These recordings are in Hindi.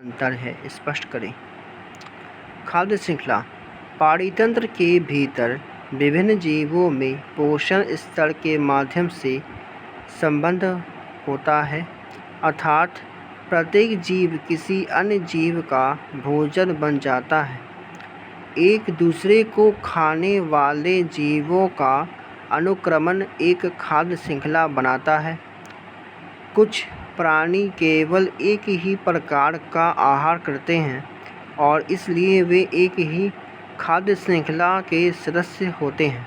अंतर है, स्पष्ट करें। खाद्य श्रृंखला पारितंत्र के भीतर विभिन्न जीवों में पोषण स्तर के माध्यम से संबंध होता है, अर्थात प्रत्येक जीव किसी अन्य जीव का भोजन बन जाता है। एक दूसरे को खाने वाले जीवों का अनुक्रमण एक खाद्य श्रृंखला बनाता है। कुछ प्राणी केवल एक ही प्रकार का आहार करते हैं और इसलिए वे एक ही खाद्य श्रृंखला के सदस्य होते हैं।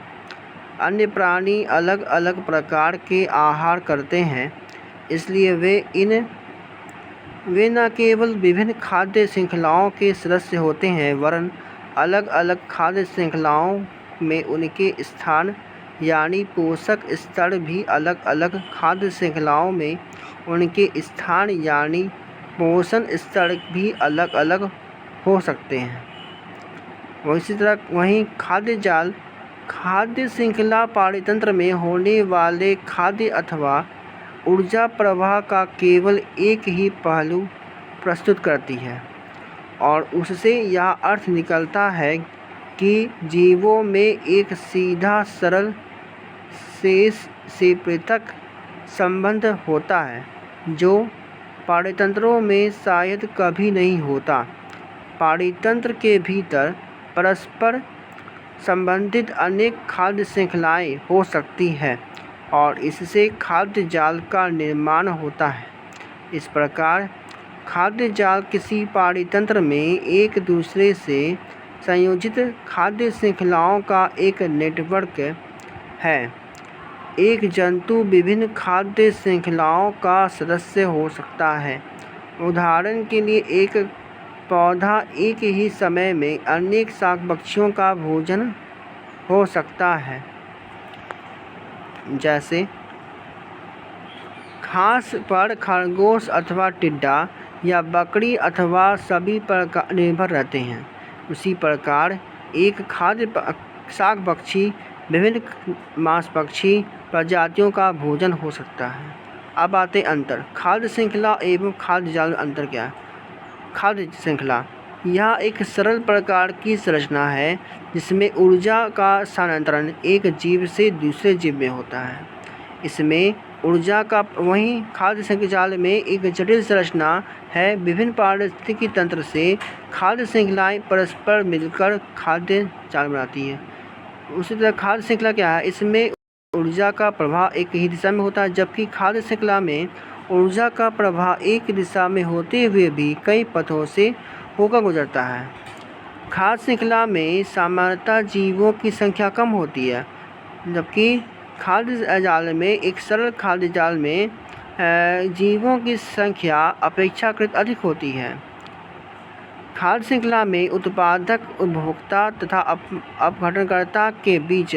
अन्य प्राणी अलग अलग प्रकार के आहार करते हैं, इसलिए वे न केवल विभिन्न खाद्य श्रृंखलाओं के सदस्य होते हैं, वरन अलग अलग खाद्य श्रृंखलाओं में उनके स्थान यानी पोषक स्तर भी अलग अलग खाद्य श्रृंखलाओं में उनके स्थान यानी पोषण स्तर भी अलग अलग हो सकते हैं। इसी तरह वहीं खाद्य जाल खाद्य श्रृंखला पारितंत्र में होने वाले खाद्य अथवा ऊर्जा प्रवाह का केवल एक ही पहलू प्रस्तुत करती है और उससे यह अर्थ निकलता है कि जीवों में एक सीधा सरल शेष से पृथक संबंध होता है, जो पारितंत्रों में शायद कभी नहीं होता। पारितंत्र के भीतर परस्पर संबंधित अनेक खाद्य श्रृंखलाएं हो सकती हैं और इससे खाद्य जाल का निर्माण होता है। इस प्रकार खाद्य जाल किसी पारितंत्र में एक दूसरे से संयोजित खाद्य श्रृंखलाओं का एक नेटवर्क है। एक जंतु विभिन्न खाद्य श्रृंखलाओं का सदस्य हो सकता है। उदाहरण के लिए एक पौधा एक ही समय में अनेक शाक पक्षियों का भोजन हो सकता है, जैसे घास पर खरगोश अथवा टिड्डा या बकरी अथवा सभी पर निर्भर रहते हैं। उसी प्रकार एक खाद्य शाक पक्षी विभिन्न मांसभक्षी प्रजातियों का भोजन हो सकता है। अब आते अंतर। खाद्य श्रृंखला एवं खाद्य जाल में अंतर क्या है? खाद्य श्रृंखला यह एक सरल प्रकार की संरचना है जिसमें ऊर्जा का स्थानांतरण एक जीव से दूसरे जीव में होता है। इसमें ऊर्जा का वहीं खाद्य श्रृंखला जाल में एक जटिल संरचना है। विभिन्न पारिस्थितिकी तंत्र से खाद्य श्रृंखलाएं परस्पर मिलकर खाद्य जाल बनाती है। उसी तरह खाद्य श्रृंखला क्या है? इसमें ऊर्जा का प्रवाह एक ही दिशा में होता है, जबकि खाद्य श्रृंखला में ऊर्जा का प्रवाह एक दिशा में होते हुए भी कई पथों से होकर गुजरता है। खाद्य श्रृंखला में सामान्यतः जीवों की संख्या कम होती है, जबकि खाद्य जाल में एक सरल खाद्य जाल में जीवों की संख्या अपेक्षाकृत अधिक होती है। खाद्य श्रृंखला में उत्पादक, उपभोक्ता तथा अपघटनकर्ता के बीच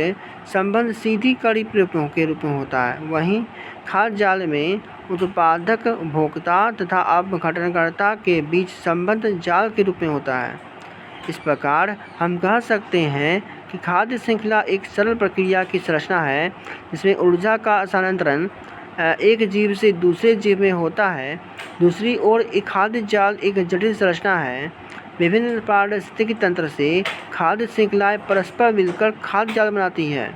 संबंध सीधी कड़ी के रूप में होता है। वहीं खाद्य जाल में उत्पादक, उपभोक्ता तथा अपघटनकर्ता के बीच संबंध जाल के रूप में होता है। इस प्रकार हम कह सकते हैं कि खाद्य श्रृंखला एक सरल प्रक्रिया की संरचना है जिसमें ऊर्जा का स्थानांतरण एक जीव से दूसरे जीव में होता है। दूसरी ओर एक खाद्य जाल एक जटिल संरचना है। विभिन्न पारिस्थितिकी तंत्र से खाद्य श्रृंखलाएं परस्पर मिलकर खाद्य जाल बनाती है।